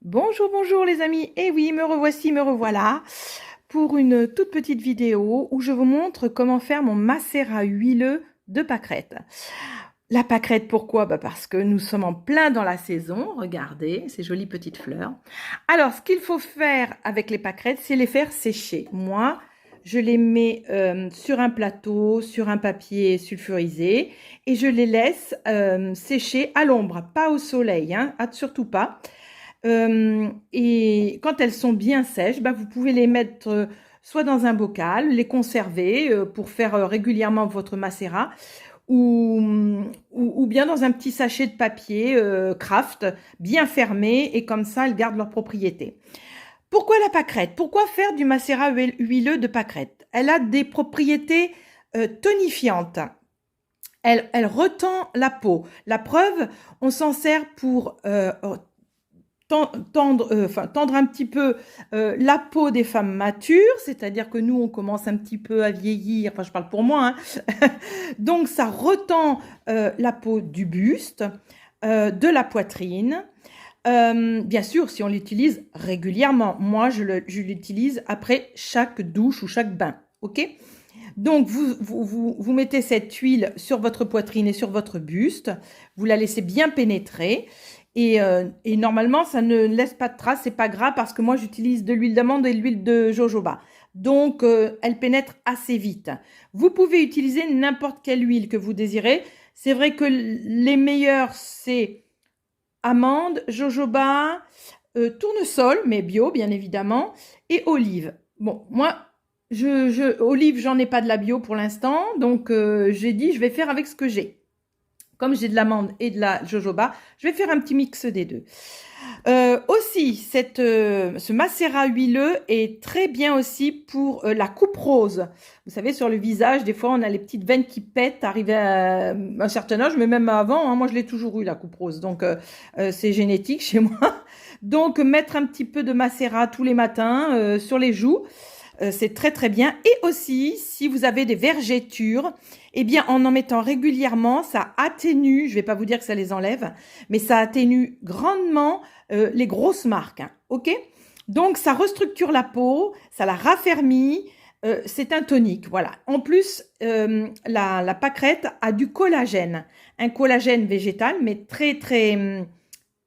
Bonjour, bonjour les amis. Et oui, me revoici, me revoilà pour une toute petite vidéo où je vous montre comment faire mon macérat huileux de pâquerette. La pâquerette, pourquoi? Parce que nous sommes en plein dans la saison. Regardez, ces jolies petites fleurs. Alors, ce qu'il faut faire avec les pâquerettes, c'est les faire sécher. Moi, je les mets sur un plateau, sur un papier sulfurisé et je les laisse sécher à l'ombre, pas au soleil, hein, surtout pas. Et quand elles sont bien sèches, vous pouvez les mettre soit dans un bocal, les conserver pour faire régulièrement votre macérat, ou bien dans un petit sachet de papier Kraft, bien fermé, et comme ça, elles gardent leur propriété. Pourquoi la pâquerette? Pourquoi faire du macérat huileux de pâquerette? Elle a des propriétés tonifiantes. Elle retend la peau. La preuve, on s'en sert pour tendre un petit peu la peau des femmes matures, c'est-à-dire que nous, on commence un petit peu à vieillir, enfin je parle pour moi, hein. Donc ça retend la peau du buste, de la poitrine. Bien sûr, si on l'utilise régulièrement, moi je l'utilise après chaque douche ou chaque bain, ok? Donc vous mettez cette huile sur votre poitrine et sur votre buste, vous la laissez bien pénétrer. Et normalement, ça ne laisse pas de traces, c'est pas grave parce que moi j'utilise de l'huile d'amande et de l'huile de jojoba. Donc elle pénètre assez vite. Vous pouvez utiliser n'importe quelle huile que vous désirez. C'est vrai que les meilleures, c'est amande, jojoba, tournesol, mais bio bien évidemment, et olive. Bon, moi, olive, j'en ai pas de la bio pour l'instant, donc j'ai dit je vais faire avec ce que j'ai. Comme j'ai de l'amande et de la jojoba, je vais faire un petit mix des deux. Aussi, ce macérat huileux est très bien aussi pour la coupe rose. Vous savez, sur le visage, des fois, on a les petites veines qui pètent, arrivé à un certain âge, mais même avant, hein, moi, je l'ai toujours eu, la coupe rose. Donc, c'est génétique chez moi. Donc, mettre un petit peu de macérat tous les matins sur les joues, c'est très très bien. Et aussi, si vous avez des vergetures, eh bien, en mettant régulièrement, ça atténue, je ne vais pas vous dire que ça les enlève, mais ça atténue grandement les grosses marques. Hein, ok? Donc, ça restructure la peau, ça la raffermit. C'est un tonique, voilà. En plus, la pâquerette a du collagène, un collagène végétal, mais très très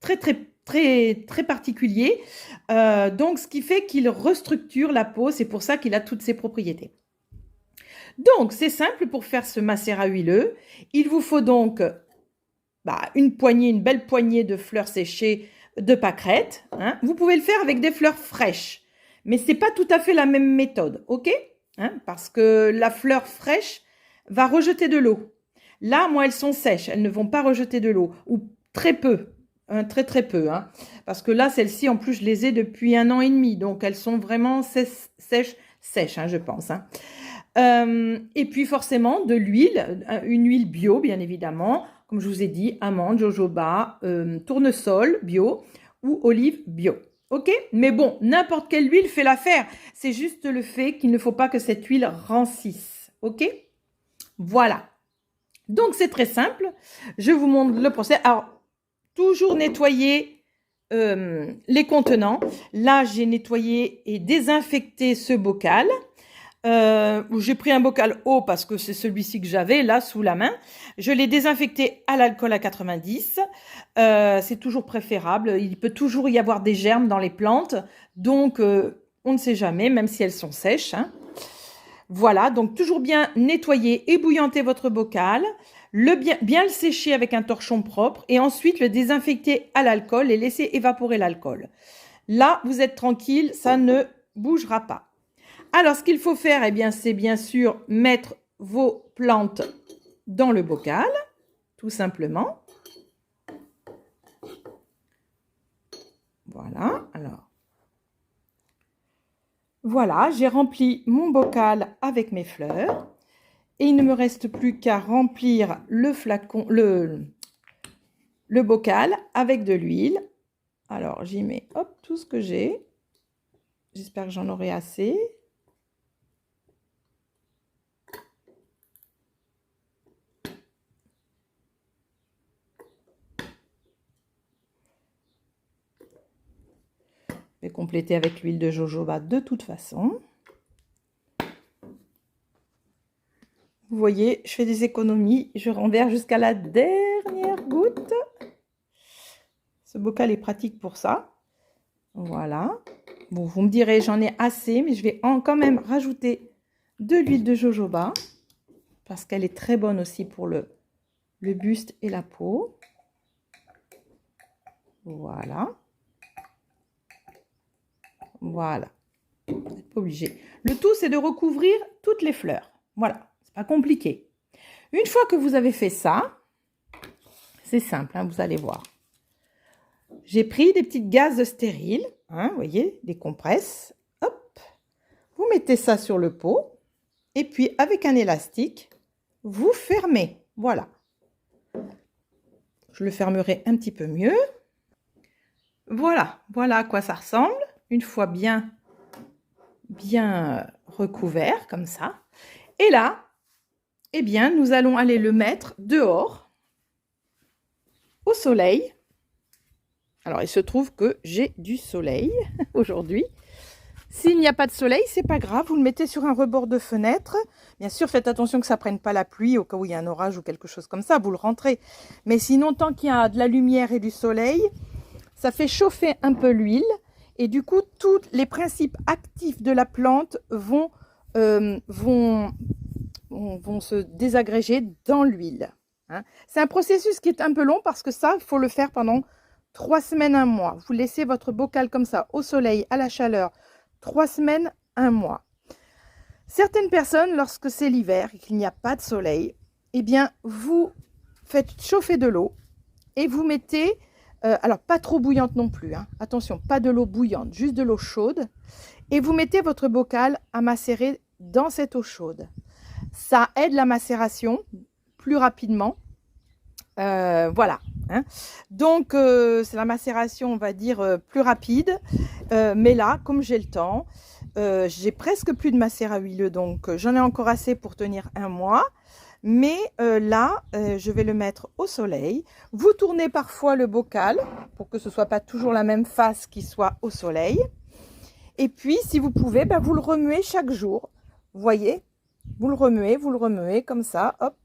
très très très très particulier. Donc, ce qui fait qu'il restructure la peau. C'est pour ça qu'il a toutes ses propriétés. Donc, c'est simple pour faire ce macérat huileux. Il vous faut donc une belle poignée de fleurs séchées de pâquerette. Hein. Vous pouvez le faire avec des fleurs fraîches, mais c'est pas tout à fait la même méthode, ok? Hein, parce que la fleur fraîche va rejeter de l'eau. Là, moi, elles sont sèches, elles ne vont pas rejeter de l'eau, ou très peu, hein, très très peu. Hein, parce que là, celles-ci, en plus, je les ai depuis 1 an et demi, donc elles sont vraiment sèches, hein, je pense. Hein. Et puis forcément de l'huile, une huile bio bien évidemment, comme je vous ai dit, amande, jojoba, tournesol bio ou olive bio. Ok? Mais bon, n'importe quelle huile fait l'affaire. C'est juste le fait qu'il ne faut pas que cette huile rancisse. Ok? Voilà. Donc c'est très simple. Je vous montre le procès. Alors, toujours nettoyer les contenants. Là, j'ai nettoyé et désinfecté ce bocal. J'ai pris un bocal haut parce que c'est celui-ci que j'avais là sous la main. Je l'ai désinfecté à l'alcool à 90. C'est toujours préférable. Il peut toujours y avoir des germes dans les plantes. Donc, on ne sait jamais, même si elles sont sèches. Hein. Voilà, donc toujours bien nettoyer, ébouillanter votre bocal, bien le sécher avec un torchon propre et ensuite le désinfecter à l'alcool et laisser évaporer l'alcool. Là, vous êtes tranquille, ça ne bougera pas. Alors, ce qu'il faut faire, eh bien, c'est bien sûr mettre vos plantes dans le bocal, tout simplement. Voilà, alors. Voilà, j'ai rempli mon bocal avec mes fleurs. Et il ne me reste plus qu'à remplir le flacon, le bocal avec de l'huile. Alors, j'y mets, hop, tout ce que j'ai. J'espère que j'en aurai assez. compléter avec l'huile de jojoba de toute façon. Vous voyez, je fais des économies, je renverse jusqu'à la dernière goutte. Ce bocal est pratique pour ça. Voilà. Bon, vous me direz, j'en ai assez, mais je vais quand même rajouter de l'huile de jojoba parce qu'elle est très bonne aussi pour le buste et la peau. Voilà. Voilà. Vous n'êtes pas obligé. Le tout, c'est de recouvrir toutes les fleurs. Voilà. C'est pas compliqué. Une fois que vous avez fait ça, c'est simple, hein, vous allez voir. J'ai pris des petites gazes stériles, hein, vous voyez, des compresses. Hop. Vous mettez ça sur le pot. Et puis, avec un élastique, vous fermez. Voilà. Je le fermerai un petit peu mieux. Voilà. Voilà à quoi ça ressemble. Une fois bien recouvert, comme ça. Et là, eh bien, nous allons aller le mettre dehors, au soleil. Alors, il se trouve que j'ai du soleil aujourd'hui. S'il n'y a pas de soleil, c'est pas grave, vous le mettez sur un rebord de fenêtre. Bien sûr, faites attention que ça ne prenne pas la pluie au cas où il y a un orage ou quelque chose comme ça, vous le rentrez. Mais sinon, tant qu'il y a de la lumière et du soleil, ça fait chauffer un peu l'huile. Et du coup, tous les principes actifs de la plante vont se désagréger dans l'huile. Hein. C'est un processus qui est un peu long parce que ça, il faut le faire pendant 3 semaines, 1 mois. Vous laissez votre bocal comme ça, au soleil, à la chaleur, 3 semaines, 1 mois. Certaines personnes, lorsque c'est l'hiver et qu'il n'y a pas de soleil, eh bien, vous faites chauffer de l'eau et vous mettez, alors pas trop bouillante non plus, hein. Attention, pas de l'eau bouillante, juste de l'eau chaude. Et vous mettez votre bocal à macérer dans cette eau chaude. Ça aide la macération plus rapidement. Voilà. Hein. Donc, c'est la macération, on va dire, plus rapide. Mais là, comme j'ai le temps, j'ai presque plus de macérat huileux. Donc, j'en ai encore assez pour tenir 1 mois. Mais là, je vais le mettre au soleil. Vous tournez parfois le bocal pour que ce ne soit pas toujours la même face qui soit au soleil. Et puis, si vous pouvez, ben, vous le remuez chaque jour. Vous voyez, vous le remuez comme ça, hop,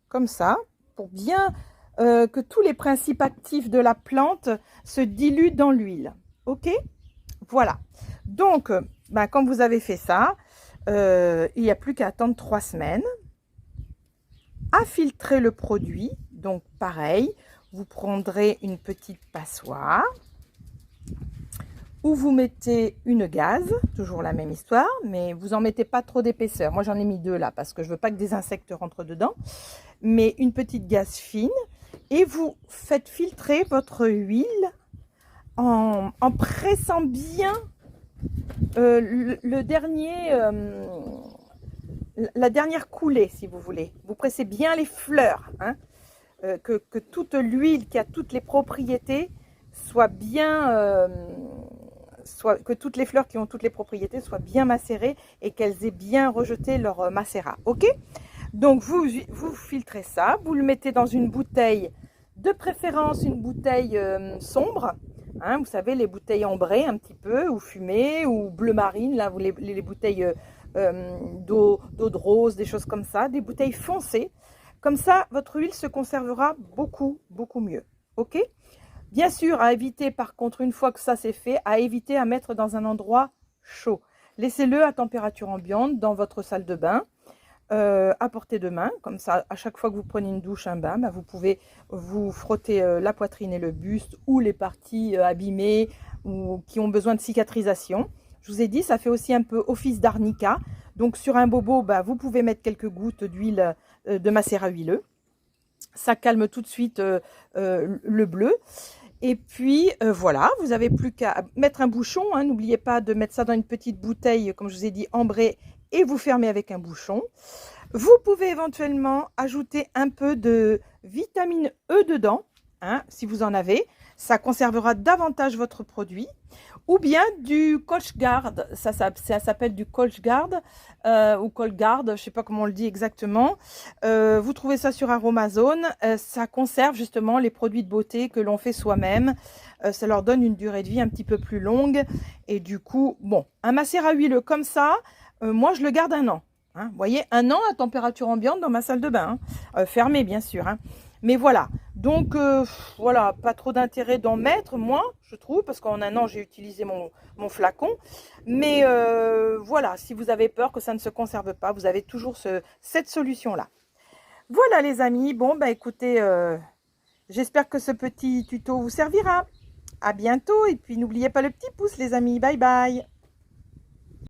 comme ça, pour bien que tous les principes actifs de la plante se diluent dans l'huile. Ok? Voilà. Donc, ben, quand vous avez fait ça, il n'y a plus qu'à attendre 3 semaines. À filtrer le produit. Donc, pareil, vous prendrez une petite passoire où vous mettez une gaze, toujours la même histoire, mais vous en mettez pas trop d'épaisseur. Moi, j'en ai mis 2 là parce que je veux pas que des insectes rentrent dedans. Mais une petite gaze fine et vous faites filtrer votre huile en pressant bien la dernière coulée, si vous voulez. Vous pressez bien les fleurs, hein, que toute l'huile qui a toutes les propriétés soit bien, que toutes les fleurs qui ont toutes les propriétés soient bien macérées et qu'elles aient bien rejeté leur macérat. Ok? Donc, vous filtrez ça, vous le mettez dans une bouteille, de préférence une bouteille sombre. Hein, vous savez, les bouteilles ambrées un petit peu, ou fumées, ou bleu marine, là, vous les bouteilles d'eau de rose, des choses comme ça, des bouteilles foncées. Comme ça, votre huile se conservera beaucoup, beaucoup mieux. Ok? Bien sûr, à éviter, par contre, une fois que ça c'est fait, à éviter à mettre dans un endroit chaud. Laissez-le à température ambiante dans votre salle de bain, à portée de main. Comme ça, à chaque fois que vous prenez une douche, un bain, bah, vous pouvez vous frotter la poitrine et le buste ou les parties abîmées ou qui ont besoin de cicatrisation. Je vous ai dit, ça fait aussi un peu office d'arnica. Donc, sur un bobo, bah, vous pouvez mettre quelques gouttes d'huile de macérat huileux. Ça calme tout de suite le bleu. Et puis, voilà, vous n'avez plus qu'à mettre un bouchon. Hein, n'oubliez pas de mettre ça dans une petite bouteille, comme je vous ai dit, ambrée, et vous fermez avec un bouchon. Vous pouvez éventuellement ajouter un peu de vitamine E dedans, hein, si vous en avez. Ça conservera davantage votre produit. ou bien du Colchgard. Ça s'appelle du Colchgard ou Colgard, je ne sais pas comment on le dit exactement. Vous trouvez ça sur Aromazone. Ça conserve justement les produits de beauté que l'on fait soi-même. Ça leur donne une durée de vie un petit peu plus longue. Et du coup, bon, un macérat huileux comme ça, moi je le garde 1 an. Hein. Vous voyez, 1 an à température ambiante dans ma salle de bain. Hein. Fermée bien sûr. Hein. Mais voilà, donc voilà, pas trop d'intérêt d'en mettre, moi, je trouve, parce qu'en 1 an, j'ai utilisé mon flacon. Mais voilà, si vous avez peur que ça ne se conserve pas, vous avez toujours cette solution-là. Voilà les amis, bon, bah écoutez, j'espère que ce petit tuto vous servira. À bientôt, et puis n'oubliez pas le petit pouce les amis, bye bye.